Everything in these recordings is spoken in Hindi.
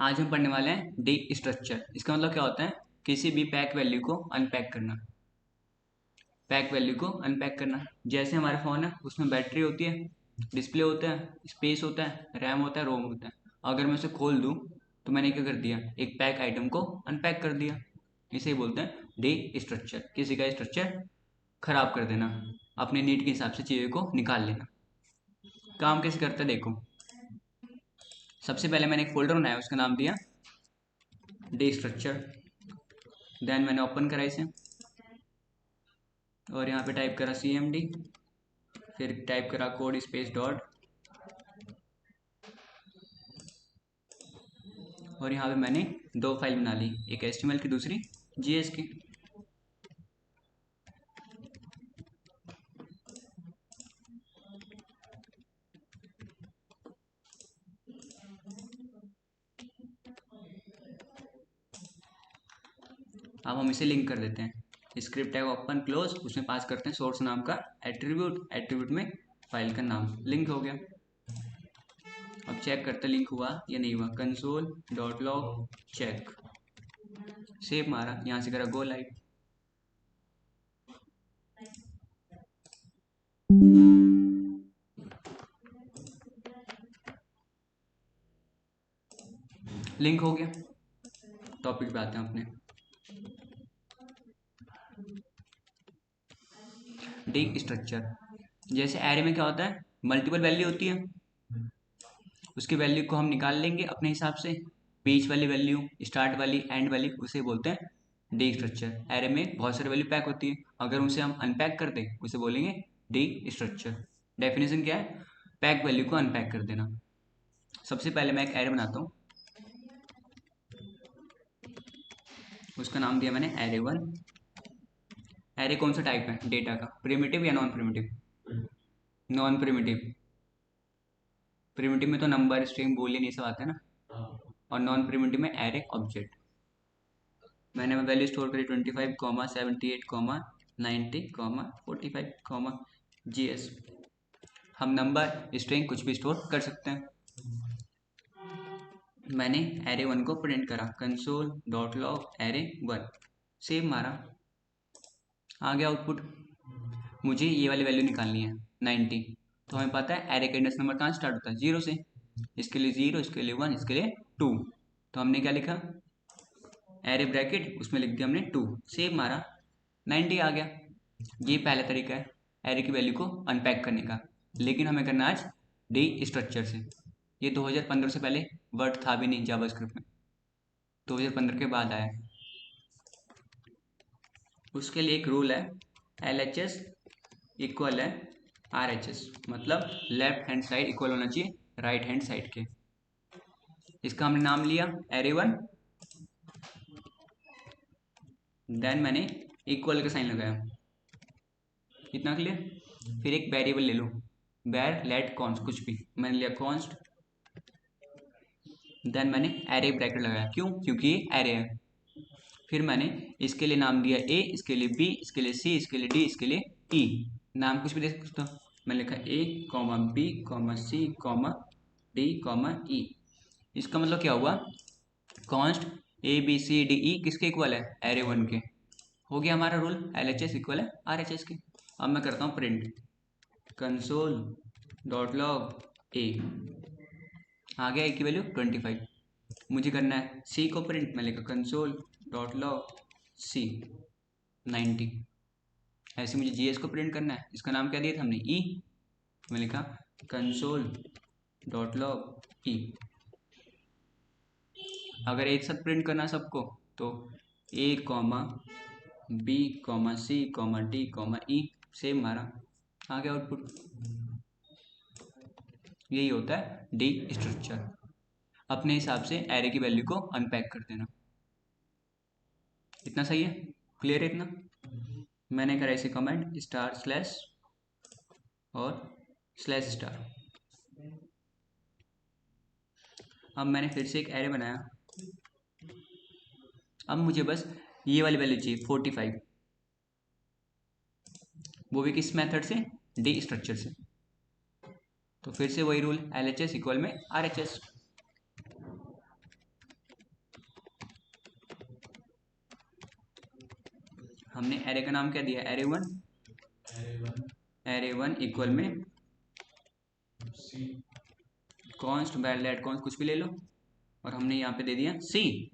आज हम पढ़ने वाले हैं डी स्ट्रक्चर। इसका मतलब क्या होता है? किसी भी पैक वैल्यू को अनपैक करना। पैक वैल्यू को अनपैक करना, जैसे हमारे फ़ोन है, उसमें बैटरी होती है, डिस्प्ले होता है, स्पेस होता है, रैम होता है, रोम होता है। अगर मैं उसे खोल दूँ तो मैंने क्या कर दिया? एक पैक आइटम को अनपैक कर दिया। इसे ही बोलते हैं डी स्ट्रक्चर। किसी का स्ट्रक्चर खराब कर देना, अपने नीड के हिसाब से चीज़ों को निकाल लेना। काम कैसे करता है देखो। सबसे पहले मैंने एक फोल्डर बनाया, उसका नाम दिया डी स्ट्रक्चर। देन मैंने ओपन करा इसे और यहाँ पे टाइप करा cmd, फिर टाइप करा कोड स्पेस डॉट, और यहाँ पे मैंने दो फाइल बना ली, एक HTML की, दूसरी JS की। अब हम इसे लिंक कर देते हैं। स्क्रिप्ट टैग ओपन क्लोज, उसमें पास करते हैं सोर्स नाम का एट्रीब्यूट। एट्रीब्यूट में फाइल का नाम लिंक हो गया। अब चेक करते लिंक हुआ या नहीं हुआ। Console dot log check, save मारा, यहाँ से करा गो लाइव। लिंक हो गया। टॉपिक पे आते हैं अपने। डी स्ट्रक्चर, जैसे एरे में क्या होता है? मल्टीपल वैल्यू होती है, उसकी वैल्यू को हम निकाल लेंगे अपने हिसाब से। बीच वाली वैल्यू, स्टार्ट वाली, एंड वाली, उसे बोलते हैं डी स्ट्रक्चर। एरे में बहुत सारी वैल्यू पैक होती है, अगर उसे हम अनपैक कर दें उसे बोलेंगे डी स्ट्रक्चर। डेफिनेशन क्या है? पैक वैल्यू को अनपैक कर देना। सबसे पहले मैं एक एरे बनाता हूँ, उसका नाम दिया मैंने एरे वन। एरे कौन सा टाइप है डेटा का? प्रिमिटिव या non primitive? Non primitive. Primitive में तो नंबर, स्ट्रिंग, बूलियन ये सब आता है ना, और नॉन प्रिमिटिव में एरे ऑब्जेक्ट। मैंने वैल्यू स्टोर करी 25, 78, 90, 45, GS। हम नंबर, स्ट्रिंग कुछ भी स्टोर कर सकते हैं। मैंने एरे वन को प्रिंट करा, console dot log array one, save मारा, आ गया आउटपुट। मुझे ये वाली वैल्यू निकालनी है 90। तो हमें पता है एरे का इंडेक्स नंबर कहाँ स्टार्ट होता है? 0 से। इसके लिए 0, इसके लिए 1, इसके लिए 2। तो हमने क्या लिखा? एरे ब्रैकेट, उसमें लिख दिया हमने 2, सेव मारा, 90 आ गया। ये पहला तरीका है एरे की वैल्यू को अनपैक करने का, लेकिन हमें करना आज डी स्ट्रक्चर से। ये 2015 से पहले वर्ड था भी नहीं जावास्क्रिप्ट में, 2015 के बाद आया। उसके लिए एक रूल है, LHS इक्वल है RHS, मतलब लेफ्ट हैंड साइड इक्वल होना चाहिए राइट हैंड साइड के। इसका हमने नाम लिया एरे वन, देन मैंने इक्वल का साइन लगाया। इतना क्लियर? फिर एक वेरिएबल ले लो, वेर लेट कॉन्स्ट, कुछ भी, मैंने लिया कॉन्स्ट। देन मैंने एरे ब्रैकेट लगाया, क्यों? क्योंकि ये एरे है। फिर मैंने इसके लिए नाम दिया A, इसके लिए B, इसके लिए C, इसके लिए D, इसके लिए E। नाम कुछ भी दे सकते हो। मैंने लिखा A, B, C, D, E। इसका मतलब क्या हुआ? Const A, B, C, D, E किसके इक्वल है? एरे वन के। हो गया हमारा रूल, LHS इक्वल है RHS के। अब मैं करता हूँ प्रिंट, कंसोल डॉट लॉग ए, आ गया A की वैल्यू 25। मुझे करना है C को प्रिंट, मैं लिखा कंसोल डॉट लॉग C 90। ऐसे मुझे GS को प्रिंट करना है, इसका नाम क्या दिया था हमने? E। मैं लिखा कंसोल डॉट लॉग E। अगर एक साथ प्रिंट करना सबको तो A, B, C, D, E, same मारा, आ गया आउटपुट। यही होता है डी स्ट्रक्चर, अपने हिसाब से एरे की वैल्यू को अनपैक कर देना। इतना सही है? क्लियर है इतना? मैंने करा इसे कमेंट स्टार स्लैश और स्लैश स्टार। अब मैंने फिर से एक एरे बनाया। अब मुझे बस ये वाली वैल्यू चाहिए 45, वो भी किस मेथड से? डी स्ट्रक्चर से। तो फिर से वही रूल, LHS इक्वल में RHS। हमने एरे का नाम क्या दिया, array one. Array one equal में कॉन्स्ट वैलिड कॉन्स्ट कुछ भी ले लो, और हमने यहाँ पे दे दिया सी।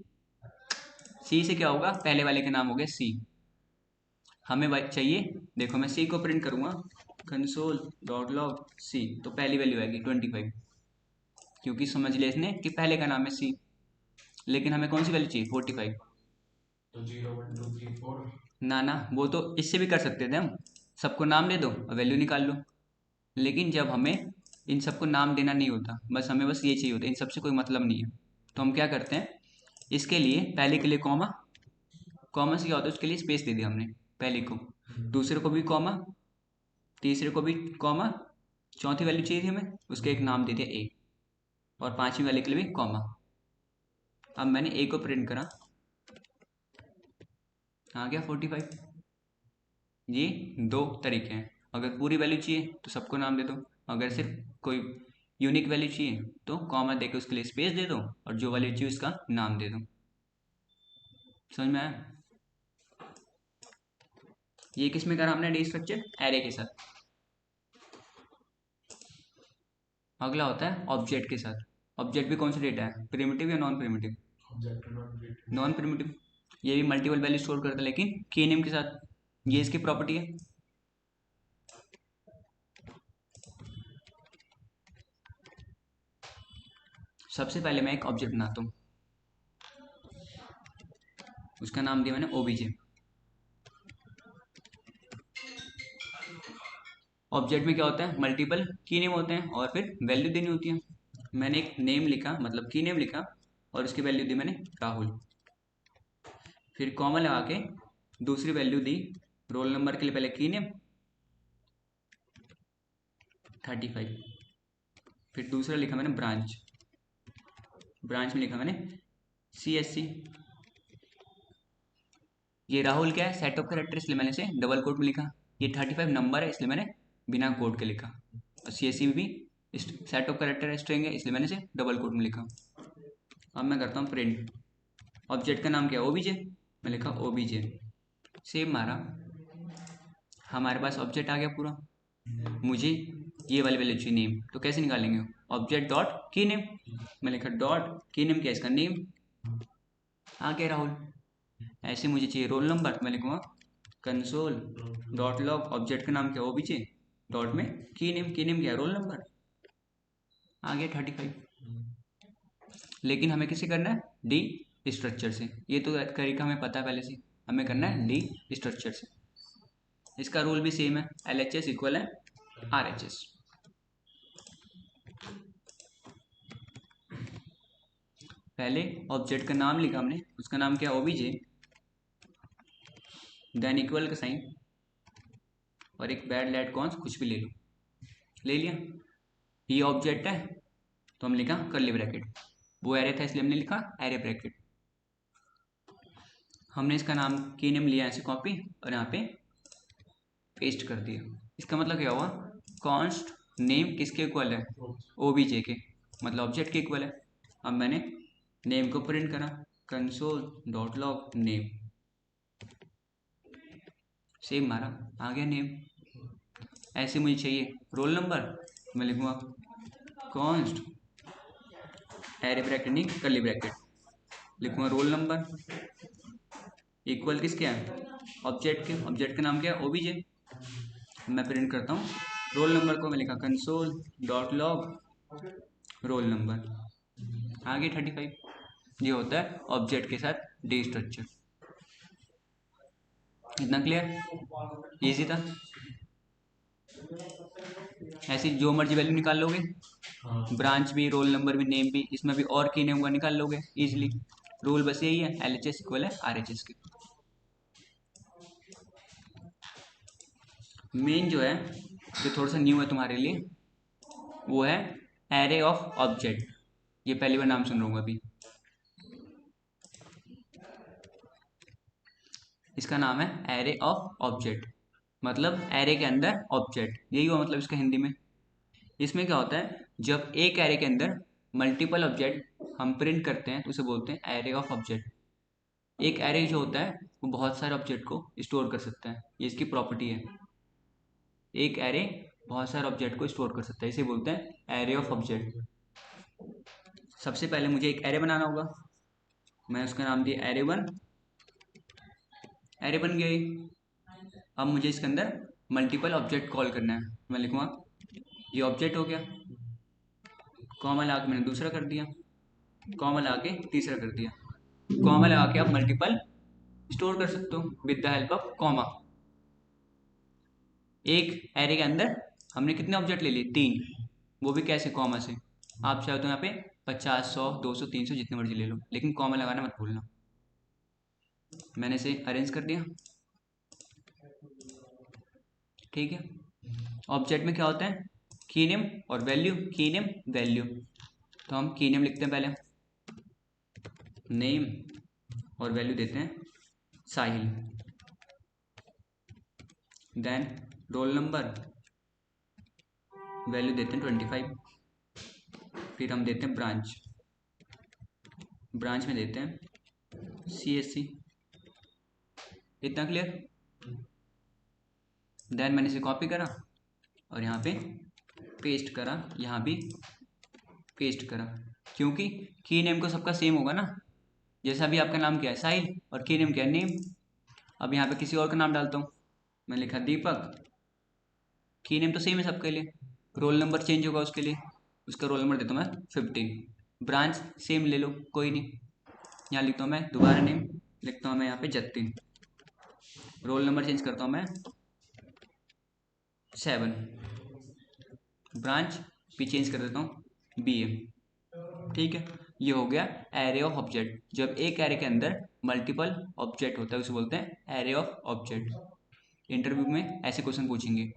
सी से क्या होगा, पहले वाले का नाम हो गया सी। हमें चाहिए, देखो मैं सी को प्रिंट करूंगा, कंसोल डॉट लॉग सी, तो पहली वैल्यू आएगी 25, क्योंकि समझ लिया इसने कि पहले का नाम है सी। लेकिन हमें कौन सी वैल्यू चाहिए, 45। तो 0 1 2 3 4 ना वो तो इससे भी कर सकते थे हम, सबको नाम दे दो और वैल्यू निकाल लो। लेकिन जब हमें इन सबको नाम देना नहीं होता, बस हमें बस ये चाहिए होता है, इन सबसे कोई मतलब नहीं है, तो हम क्या करते हैं, इसके लिए पहले के लिए कॉमा, कॉमा से क्या होता है, उसके लिए स्पेस दे दिया हमने पहले को, दूसरे को भी कॉमा, तीसरे को भी कॉमा, चौथी वैल्यू चाहिए थी हमें, उसके एक नाम दे दिया ए, और पांचवी वाले के लिए भी कॉमा। अब मैंने ए को प्रिंट करा, आ गया 45। ये दो तरीके हैं, अगर पूरी वैल्यू चाहिए तो सबको नाम दे दो, अगर सिर्फ कोई यूनिक वैल्यू चाहिए तो कॉमा देके उसके लिए स्पेस दे दो, और जो वैल्यू चाहिए उसका नाम दे दो। समझ में आया? ये किस में करा हमने डी स्ट्रक्चर, एरे के साथ। अगला होता है ऑब्जेक्ट के साथ। ऑब्जेक्ट भी कौन सा डेटा है, प्रिमिटिव या नॉन प्रिमिटिव, नॉन प्रिमिटिव। ये भी मल्टीपल वैल्यू स्टोर करता है लेकिन की नेम के साथ, ये इसकी प्रॉपर्टी है। सबसे पहले मैं एक ऑब्जेक्ट बनाता हूँ, उसका नाम दिया मैंने ओबीजे। ऑब्जेक्ट में क्या होता है, मल्टीपल की नेम होते हैं और फिर वैल्यू देनी होती है। मैंने एक नेम लिखा, मतलब की नेम लिखा, और उसकी वैल्यू दी मैंने राहुल, फिर कॉमा लगा के दूसरी वैल्यू दी रोल नंबर के लिए, पहले की नेम 35, फिर दूसरा लिखा मैंने ब्रांच, ब्रांच में लिखा मैंने CSC। ये राहुल क्या है, सेट ऑफ कैरेक्टर, इसलिए मैंने इसे डबल कोट में लिखा। ये 35 नंबर है, इसलिए मैंने बिना कोड के लिखा। और CSC भी सेट ऑफ कैरेक्टर स्ट्रिंग है, इसलिए मैंने इसे डबल कोट में लिखा। अब मैं करता हूँ प्रिंट। ऑब्जेक्ट का नाम क्या है, ओबीजे, मैं लिखा ओबीजे, सेव मारा, हमारे पास ऑब्जेक्ट आ गया पूरा। मुझे ये वाली वैल्यू चाहिए नेम, तो कैसे निकालेंगे, ऑब्जेक्ट डॉट की नेम, मैं लिखा डॉट की नेम क्या है, इसका नेम आ गया राहुल। ऐसे मुझे चाहिए रोल नंबर, तो मैं लिखूंगा कंसोल डॉट लॉग, ऑब्जेक्ट का नाम क्या है ओबीजे, डॉट में की नेम क्या है, रोल नंबर, आ गया 35। लेकिन हमें किससे करना है, डी स्ट्रक्चर से। ये तो तरीका हमें पता है पहले से, हमें करना है डी स्ट्रक्चर से। इसका रूल भी सेम है, LHS इक्वल है RHS। पहले ऑब्जेक्ट का नाम लिखा हमने, उसका नाम क्या है ओबीजे, देन इक्वल का साइन, और एक बैड लेट कॉन्स कुछ भी ले लो, ले लिया। ये ऑब्जेक्ट है तो हम लिखा कर्ली ब्रैकेट, वो एरे था इसलिए हमने लिखा एरे ब्रैकेट। हमने इसका नाम की नेम लिया ऐसे कॉपी, और यहाँ पे पेस्ट कर दिया। इसका मतलब क्या हुआ, कॉन्स्ट नेम किसके इक्वल है, ओबीजे के, मतलब ऑब्जेक्ट के इक्वल है। अब मैंने नेम को प्रिंट करा, console dot log name, save मारा, आ गया नेम। ऐसे मुझे चाहिए रोल नंबर, मैं लिखूंगा कॉन्स्ट एरे ब्रैकेट नहीं कर्ली ब्रैकेट, लिखूंगा रोल नंबर इक्वल किसके है, ऑब्जेक्ट के, ऑब्जेक्ट का नाम क्या है ओबीजे। मैं प्रिंट करता हूँ रोल नंबर को, मैं लिखा console dot log roll number, आगे 35। ये होता है ऑब्जेक्ट के साथ डी स्ट्रक्चर। इतना क्लियर, इजी था। ऐसी जो मर्जी वैल्यू निकाल लोगे, ब्रांच भी, रोल नंबर भी, नेम भी, इसमें भी और की नेम का निकाल लोगे इजीली। रूल बस यही है, LHS इक्वल है RHS के। मेन जो है, जो थोड़ा सा न्यू है तुम्हारे लिए, वो है एरे ऑफ ऑब्जेक्ट। ये पहली बार नाम सुन रहा हूँ अभी। इसका नाम है एरे ऑफ ऑब्जेक्ट, मतलब एरे के अंदर ऑब्जेक्ट, यही हुआ मतलब इसका हिंदी में। इसमें क्या होता है, जब एक एरे के अंदर मल्टीपल ऑब्जेक्ट हम प्रिंट करते हैं तो उसे बोलते हैं एरे ऑफ ऑब्जेक्ट। एक एरे जो होता है वो बहुत सारे ऑब्जेक्ट को स्टोर कर सकता है, ये इसकी प्रॉपर्टी है। एक एरे बहुत सारे ऑब्जेक्ट को स्टोर कर सकता है, इसे बोलते हैं एरे ऑफ ऑब्जेक्ट। सबसे पहले मुझे एक एरे बनाना होगा, मैं उसका नाम दिया एरे 1। एरे बन गया ये। अब मुझे इसके अंदर मल्टीपल ऑब्जेक्ट कॉल करना है। मैं लिखूंगा ये ऑब्जेक्ट हो गया, कॉमा लगा के मैंने दूसरा कर दिया, कॉमा लगा के तीसरा कर दिया। कॉमा लगा के आप मल्टीपल स्टोर कर सकते हो with the help of comma. एक एरे के अंदर हमने कितने ऑब्जेक्ट ले लिए? 3, वो भी कैसे? कॉमा से। आप चाहो तो यहाँ पे 50, 100, 200, 300 जितने मर्जी ले लो, लेकिन कॉमा लगाना मत भूलना। मैंने इसे अरेंज कर दिया, ठीक है। ऑब्जेक्ट में क्या होता है? की नेम और वैल्यू, की नेम वैल्यू। तो हम की नेम लिखते हैं पहले, नेम और वैल्यू देते हैं साहिल। देन रोल नंबर, वैल्यू देते हैं 25। फिर हम देते हैं ब्रांच, ब्रांच में देते हैं CSC। इतना क्लियर? देन मैंने इसे कॉपी करा और यहाँ पे पेस्ट करा, यहाँ भी पेस्ट करा, क्योंकि की नेम को सबका सेम होगा ना। जैसा भी आपका नाम क्या है? साहिल, और की नेम क्या है? नेम। अब यहाँ पे किसी और का नाम डालता हूँ, मैं लिखा दीपक। की नेम तो सेम है सबके लिए, रोल नंबर चेंज होगा उसके लिए, उसका रोल नंबर देता हूँ मैं 15। ब्रांच सेम ले लो, कोई नहीं। यहाँ लिखता हूँ मैं दोबारा नेम, लिखता हूँ मैं यहाँ पे जतिन। रोल नंबर चेंज करता हूँ मैं 7। ब्रांच भी चेंज कर देता हूँ BM, ठीक है। ये हो गया एरे ऑफ ऑब्जेक्ट। जब एक एरे के अंदर मल्टीपल ऑब्जेक्ट होता है उसे बोलते हैं एरे ऑफ ऑब्जेक्ट। इंटरव्यू में ऐसे क्वेश्चन पूछेंगे,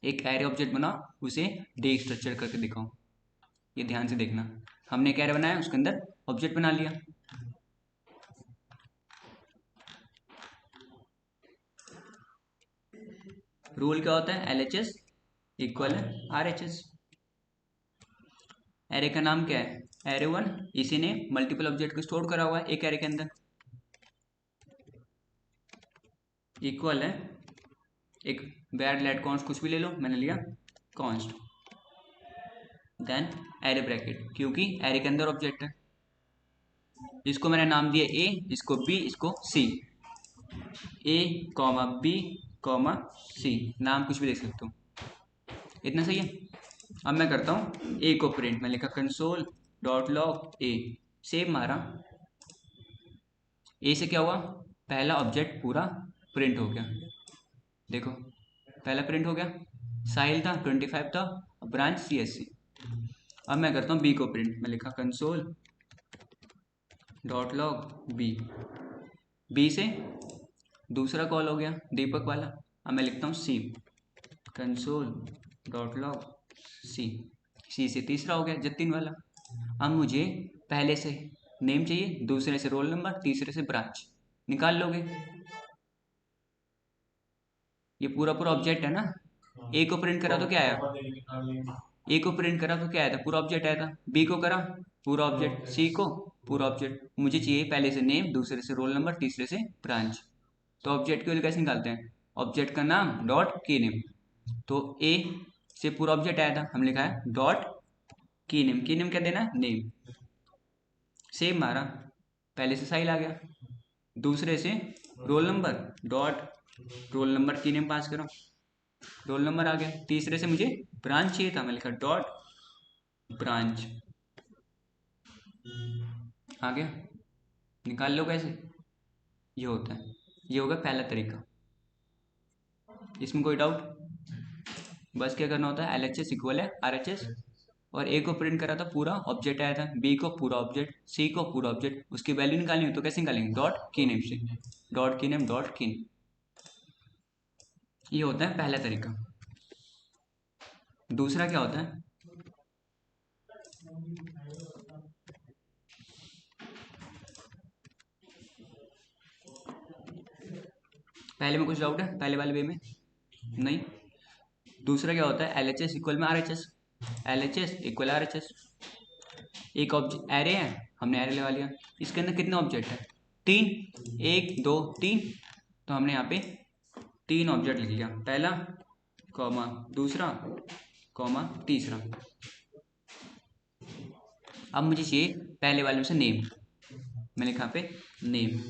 एक एरे ऑब्जेक्ट बना, उसे डे स्ट्रक्चर करके दिखाओ। ये ध्यान से देखना, हमने एक एरे बनाया, उसके अंदर ऑब्जेक्ट बना लिया। रूल क्या होता है? LHS इक्वल है RHS। एरे का नाम क्या है? एरे 1। इसी ने मल्टीपल ऑब्जेक्ट को स्टोर करा हुआ है एक एरे के अंदर। इक्वल है एक वैर लेट कॉन्स्ट कुछ भी ले लो, मैंने लिया कॉन्स्ट। देन एरे ब्रैकेट, क्योंकि एरे के अंदर ऑब्जेक्ट है। इसको मैंने नाम दिया A, इसको B, इसको C। A, B, C, नाम कुछ भी देख सकते हो। इतना सही है। अब मैं करता हूँ A को प्रिंट, मैं लिखा console dot log A। Save मारा, A से क्या हुआ? पहला ऑब्जेक्ट पूरा प्रिंट हो गया। देखो पहला प्रिंट हो गया, साहिल था, 25 था, ब्रांच CSC। अब मैं करता हूँ B को प्रिंट, मैं लिखा कंसोल डॉट लॉग B से दूसरा कॉल हो गया दीपक वाला। अब मैं लिखता हूँ C, console dot log C से तीसरा हो गया जतिन वाला। अब मुझे पहले से नेम चाहिए, दूसरे से रोल नंबर, तीसरे से ब्रांच। निकाल लोगे? ये पूरा पूरा ऑब्जेक्ट है ना। A को प्रिंट करा तो क्या आया? A को प्रिंट करा तो क्या आया था? पूरा ऑब्जेक्ट आया था। B को करा पूरा ऑब्जेक्ट, C को पूरा ऑब्जेक्ट। मुझे चाहिए पहले से नेम, दूसरे से रोल नंबर, तीसरे से ब्रांच। तो ऑब्जेक्ट की वैल्यू कैसे निकालते हैं? ऑब्जेक्ट का नाम डॉट की नेम। तो A से पूरा ऑब्जेक्ट आया था, हम लिखा है डॉट की नेम। की नेम क्या देना है? नेम। सेव मारा, पहले से साइल आ गया। दूसरे से roll number dot roll number की नेम पास करो, रोल नंबर आ गया। तीसरे से मुझे ब्रांच चाहिए था, मैं लिखा डॉट ब्रांच, आ गया। निकाल लो कैसे? ये होता है, ये होगा पहला तरीका। इसमें कोई डाउट? बस क्या करना होता है, LHS इक्वल है RHS। और A को प्रिंट करा था पूरा ऑब्जेक्ट आया था, B को पूरा ऑब्जेक्ट, C को पूरा ऑब्जेक्ट। उसकी वैल्यू निकालनी हो तो कैसे निकालेंगे? डॉट की नेम से, डॉट की नेम डॉट की नेम। ये होता है पहला तरीका। दूसरा क्या होता है? पहले में कुछ डाउट है? पहले वाले वे में नहीं। दूसरा क्या होता है? LHS इक्वल में RHS, LHS इक्वल RHS। एक ऑब्जेक्ट एरे है, हमने एरे लगा लिया। इसके अंदर कितने ऑब्जेक्ट है? 3, 1 2 3। तो हमने यहाँ पे 3 ऑब्जेक्ट लिख लिया, पहला कॉमा दूसरा कॉमा तीसरा। अब मुझे चाहिए पहले वाले में से नेम। मैंने कहा पे नेम।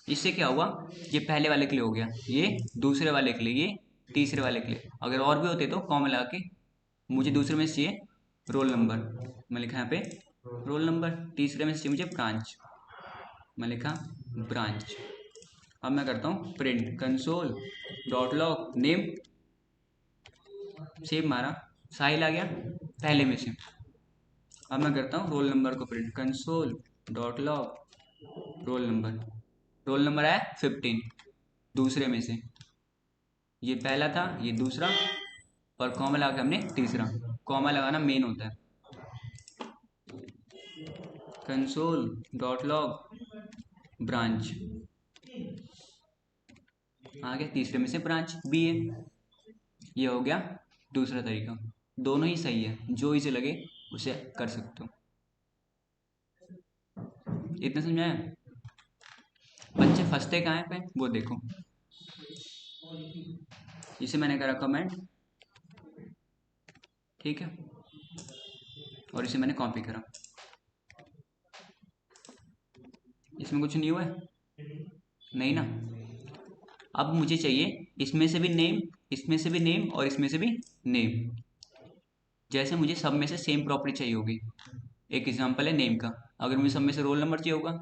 इससे क्या हुआ, ये पहले वाले के लिए हो गया, ये दूसरे वाले के लिए, ये तीसरे वाले के लिए। अगर और भी होते तो कॉमा लगा के, मुझे दूसरे में से चाहिए रोल नंबर, मैं लिखा यहाँ पे रोल नंबर। तीसरे में से चाहिए मुझे ब्रांच, मैं लिखा ब्रांच। अब मैं करता हूँ print console dot log name, save मारा, साहिल आ गया पहले में से। अब मैं करता हूँ रोल नंबर को print console dot log roll number. Roll number आया 15 दूसरे में से, ये पहला था ये दूसरा, और कॉमा लगा के हमने तीसरा। कॉमा लगाना मेन होता है। कंसोल डॉट लॉग ब्रांच आ गया, तीसरे में से ब्रांच बी है। ये हो गया दूसरा तरीका। दोनों ही सही है, जो इसे लगे उसे कर सकते हो। इतना समझाया? बच्चे फंसते कहाँ पे वो देखो। इसे मैंने करा कमेंट, ठीक है, और इसे मैंने कॉपी करा। इसमें कुछ नहीं हुआ है, नहीं ना। अब मुझे चाहिए इसमें से भी नेम, इसमें से भी नेम, और इसमें से भी नेम। जैसे मुझे सब में से सेम प्रॉपर्टी चाहिए होगी। एक एग्जांपल है नेम का। अगर मुझे सब में से रोल नंबर चाहिए होगा,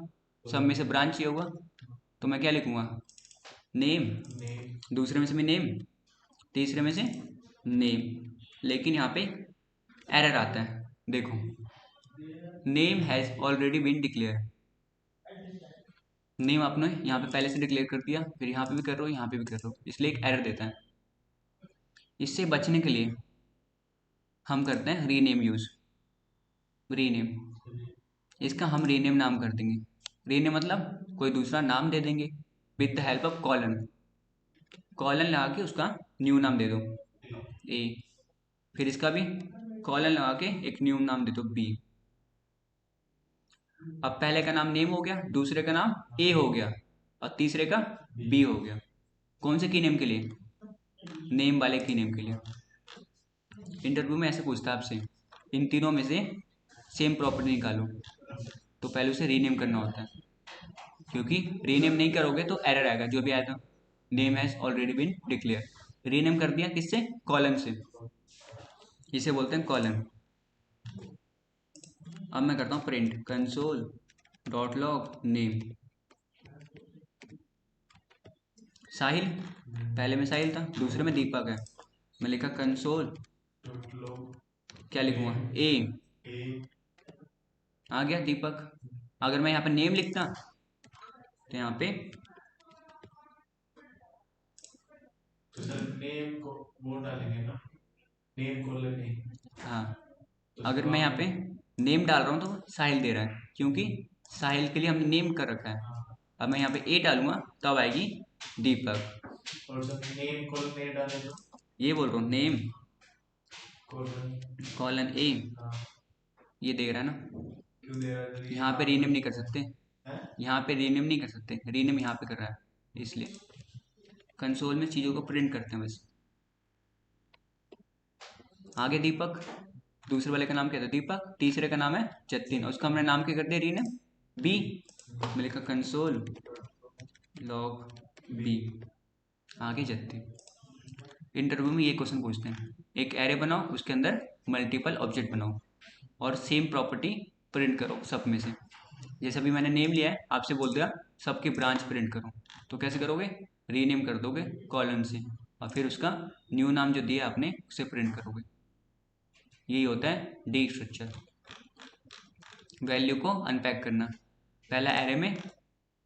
सब में से ब्रांच चाहिए होगा, तो मैं क्या लिखूंगा? नेम। दूसरे में से भी नेम, तीसरे में से नेम। लेकिन यहाँ पे एरर आता है, देखो name has already been declare. Name आपने यहाँ पे पहले से डिक्लेयर कर दिया, फिर यहाँ पे भी कर रहे हो, यहाँ पे भी कर रहे हो, इसलिए एक एरर देता है। इससे बचने के लिए हम करते हैं रीनेम यूज। रीनेम, इसका हम रीनेम नाम कर देंगे। रीनेम मतलब कोई दूसरा नाम दे देंगे with the help of colon. Colon लगा के उसका न्यू नाम दे दो ए, फिर इसका भी कॉलन लगा के एक न्यू नाम दे दो बी। अब पहले का नाम नेम हो गया, दूसरे का नाम ए हो गया, और तीसरे का बी हो गया। कौन से की नेम के लिए? नेम वाले की नेम के लिए। इंटरव्यू में ऐसे पूछता है आपसे, इन तीनों में से सेम प्रॉपर्टी निकालो, तो पहले उसे रीनेम करना होता है, क्योंकि रीनेम नहीं करोगे तो एरर आएगा जो भी आया था, name has already been declare. Rename कर दिया किससे? कॉलन से, इसे बोलते हैं कॉलन। अब मैं करता हूँ print console dot log name. Sahil, पहले में साहिल था, दूसरे में दीपक है। मैं लिखा कंसोल, क्या लिखूंगा? ए। आ गया दीपक। अगर मैं यहाँ पे नेम लिखता तो यहाँ पे तो सर नेम को वो डालेंगे ना, नेम कॉलन नहीं। हाँ, तो अगर मैं यहाँ पे नेम डाल रहा हूँ तो साहिल दे रहा है, क्योंकि साहिल के लिए हमने नेम कर रखा है। अब मैं यहाँ पे ए डालूंगा तब आएगी दीपक। और सर नेम कॉलन नहीं डाले तो ये बोल रहा हूँ नेम कॉलन कॉलन ए, ये दे रहा है ना। क्यों दे रहा है? यहाँ पे रीनेम नहीं कर सकते, हैं? यहाँ पे रीनेम नहीं कर सकते, रीनेम यहाँ पे कर रहा है, इसलिए कंसोल में चीज़ों को प्रिंट करते हैं बस। आगे दीपक, दूसरे वाले का नाम क्या था? दीपक। तीसरे का नाम है जतिन, और उसका हमने नाम क्या कर दिया? Rename B. मैं लिखा कंसोल लॉग बी, आगे जतिन। इंटरव्यू में ये क्वेश्चन पूछते हैं, एक एरे बनाओ, उसके अंदर मल्टीपल ऑब्जेक्ट बनाओ, और सेम प्रॉपर्टी प्रिंट करो सब में से। जैसे अभी मैंने नेम लिया है, आपसे बोल दिया सबकी ब्रांच प्रिंट करो, तो कैसे करोगे? रीनेम कर दोगे कॉलन से, और फिर उसका न्यू नाम जो दिया आपने उसे प्रिंट करोगे। यही होता है डी स्ट्रक्चर। वैल्यू को अनपैक करना, पहला एरे में,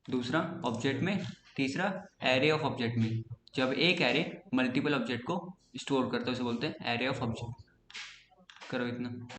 दूसरा ऑब्जेक्ट में, तीसरा एरे ऑफ ऑब्जेक्ट में। जब एक एरे मल्टीपल ऑब्जेक्ट को स्टोर करता है उसे बोलते हैं एरे ऑफ ऑब्जेक्ट। करो इतना।